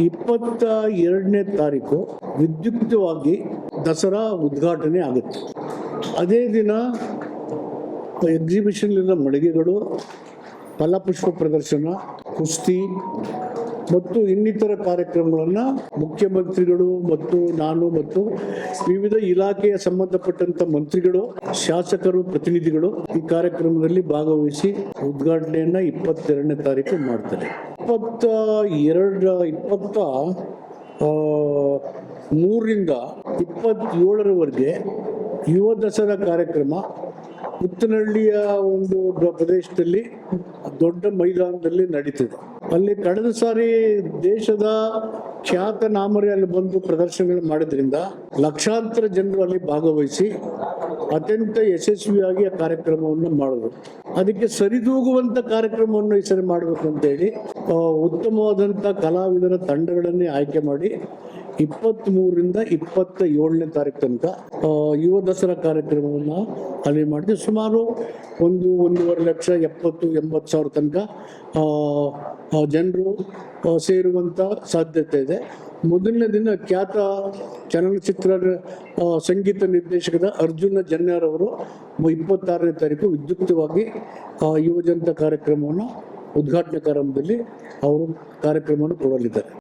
22ನೇ ತಾರೀಕು ವಿದ್ಯುಕ್ತವಾಗಿ ದಸರಾ ಉದ್ಘಾಟನೆ ಆಗುತ್ತೆ. ಅದೇ ದಿನ ಎಕ್ಸಿಬಿಷನ್ ಇರೋ ಮಳಿಗೆಗಳು, ಫಲಪುಷ್ಪ ಪ್ರದರ್ಶನ, ಕುಸ್ತಿ ಮತ್ತು ಇನ್ನಿತರ ಕಾರ್ಯಕ್ರಮಗಳನ್ನು ಮುಖ್ಯಮಂತ್ರಿಗಳು ಮತ್ತು ನಾನು ಮತ್ತು ವಿವಿಧ ಇಲಾಖೆಯ ಸಂಬಂಧಪಟ್ಟಂತ ಮಂತ್ರಿಗಳು, ಶಾಸಕರು, ಪ್ರತಿನಿಧಿಗಳು ಈ ಕಾರ್ಯಕ್ರಮದಲ್ಲಿ ಭಾಗವಹಿಸಿ ಉದ್ಘಾಟನೆಯನ್ನ 22ನೇ ತಾರೀಕು ಮಾಡ್ತಾರೆ. 23ರಿಂದ 27ರವರೆಗೆ ಯುವ ದಸರಾ ಕಾರ್ಯಕ್ರಮ ಉತ್ತನಹಳ್ಳಿಯ ಒಂದು ಪ್ರದೇಶದಲ್ಲಿ ದೊಡ್ಡ ಮೈದಾನದಲ್ಲಿ ನಡೀತದೆ. ಅಲ್ಲಿ ಕಳೆದ ಸಾರಿ ದೇಶದ ಖ್ಯಾತ ನಾಮರೇ ಅಲ್ಲಿ ಬಂದು ಪ್ರದರ್ಶನ ಮಾಡಿದ್ರಿಂದ ಲಕ್ಷಾಂತರ ಜನರು ಅಲ್ಲಿ ಭಾಗವಹಿಸಿ ಅತ್ಯಂತ ಯಶಸ್ವಿಯಾಗಿ ಆ ಕಾರ್ಯಕ್ರಮವನ್ನು ಮಾಡಿದ್ರು. ಅದಕ್ಕೆ ಸರಿದೂಗುವಂತ ಕಾರ್ಯಕ್ರಮವನ್ನು ಈ ಸರಿ ಮಾಡಬೇಕು ಅಂತೇಳಿ ಉತ್ತಮವಾದಂಥ ಕಲಾವಿದರ ತಂಡಗಳನ್ನೇ ಆಯ್ಕೆ ಮಾಡಿ 23ರಿಂದ 27ನೇ ತಾರೀಕು ತನಕ ಯುವ ದಸರಾ ಕಾರ್ಯಕ್ರಮವನ್ನು ಅಲ್ಲಿ ಮಾಡಿದ್ವಿ. ಸುಮಾರು 1.5 ಲಕ್ಷ 70-80 ಸಾವಿರ ತನಕ ಜನರು ಸೇರುವಂತ ಸಾಧ್ಯತೆ ಇದೆ. ಮೊದಲನೇ ದಿನ ಖ್ಯಾತ ಚಲನಚಿತ್ರ ಸಂಗೀತ ನಿರ್ದೇಶಕದ ಅರ್ಜುನ ಜನ್ಯಾರ್ ಅವರು 26ನೇ ತಾರೀಕು ವಿದ್ಯುಕ್ತವಾಗಿ ಯುವಜನತಾ ಕಾರ್ಯಕ್ರಮವನ್ನು ಉದ್ಘಾಟನಾ ಕಾರ್ಯಕ್ರಮದಲ್ಲಿ ಅವರು ಕಾರ್ಯಕ್ರಮವನ್ನು ಕೊಡಲಿದ್ದಾರೆ.